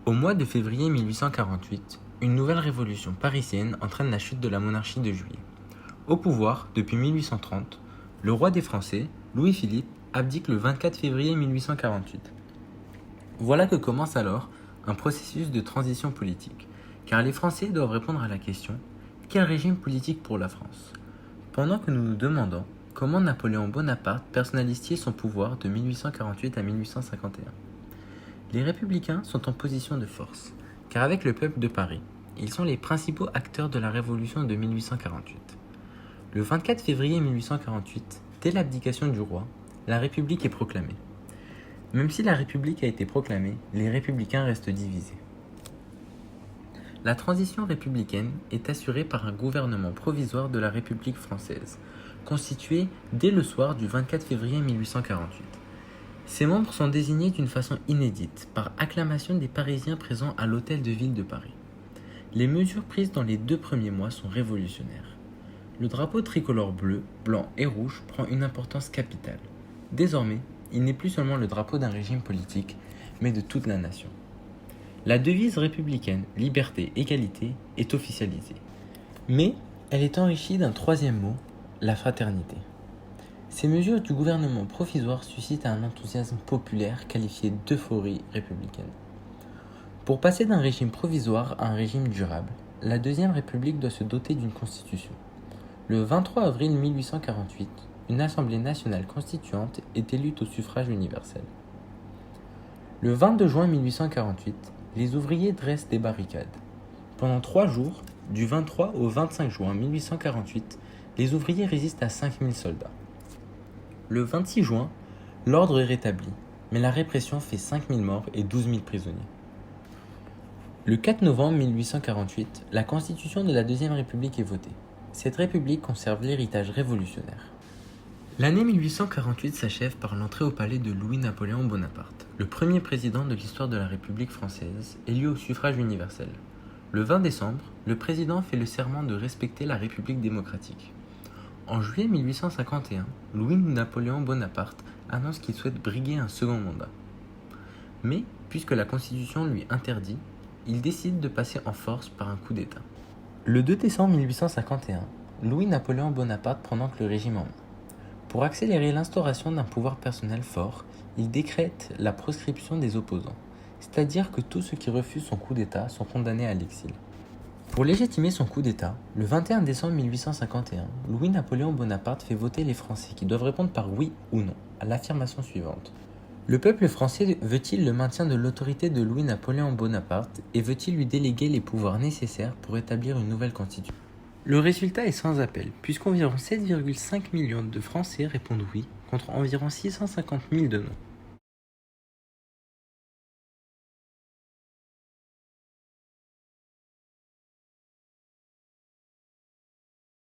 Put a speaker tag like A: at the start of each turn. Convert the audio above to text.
A: Au mois de février 1848, une nouvelle révolution parisienne entraîne la chute de la monarchie de Juillet. Au pouvoir, depuis 1830, le roi des Français, Louis-Philippe, abdique le 24 février 1848. Voilà que commence alors un processus de transition politique, car les Français doivent répondre à la question « Quel régime politique pour la France ?» Pendant que nous nous demandons comment Napoléon Bonaparte personnalise-t-il son pouvoir de 1848 à 1851. Les républicains sont en position de force, car avec le peuple de Paris, ils sont les principaux acteurs de la révolution de 1848. Le 24 février 1848, dès l'abdication du roi, la République est proclamée. Même si la République a été proclamée, les républicains restent divisés. La transition républicaine est assurée par un gouvernement provisoire de la République française, constitué dès le soir du 24 février 1848. Ses membres sont désignés d'une façon inédite, par acclamation des Parisiens présents à l'Hôtel de Ville de Paris. Les mesures prises dans les 2 premiers mois sont révolutionnaires. Le drapeau tricolore bleu, blanc et rouge prend une importance capitale. Désormais, il n'est plus seulement le drapeau d'un régime politique, mais de toute la nation. La devise républicaine, liberté, égalité, est officialisée. Mais elle est enrichie d'un 3e mot, la fraternité. Ces mesures du gouvernement provisoire suscitent un enthousiasme populaire qualifié d'euphorie républicaine. Pour passer d'un régime provisoire à un régime durable, la Deuxième République doit se doter d'une constitution. Le 23 avril 1848, une Assemblée nationale constituante est élue au suffrage universel. Le 22 juin 1848, les ouvriers dressent des barricades. Pendant 3 jours, du 23 au 25 juin 1848, les ouvriers résistent à 5000 soldats. Le 26 juin, l'ordre est rétabli, mais la répression fait 5000 morts et 12 000 prisonniers. Le 4 novembre 1848, la constitution de la Deuxième République est votée. Cette république conserve l'héritage révolutionnaire. L'année 1848 s'achève par l'entrée au palais de Louis-Napoléon Bonaparte, le premier président de l'histoire de la République française, élu au suffrage universel. Le 20 décembre, le président fait le serment de respecter la République démocratique. En juillet 1851, Louis-Napoléon Bonaparte annonce qu'il souhaite briguer un second mandat. Mais, puisque la Constitution lui interdit, il décide de passer en force par un coup d'État. Le 2 décembre 1851, Louis-Napoléon Bonaparte prend donc le régime en main. Pour accélérer l'instauration d'un pouvoir personnel fort, il décrète la proscription des opposants, c'est-à-dire que tous ceux qui refusent son coup d'État sont condamnés à l'exil. Pour légitimer son coup d'État, le 21 décembre 1851, Louis-Napoléon Bonaparte fait voter les Français qui doivent répondre par oui ou non à l'affirmation suivante. Le peuple français veut-il le maintien de l'autorité de Louis-Napoléon Bonaparte et veut-il lui déléguer les pouvoirs nécessaires pour établir une nouvelle constitution? Le résultat est sans appel, puisqu'environ 7,5 millions de Français répondent oui, contre environ 650 000 de non.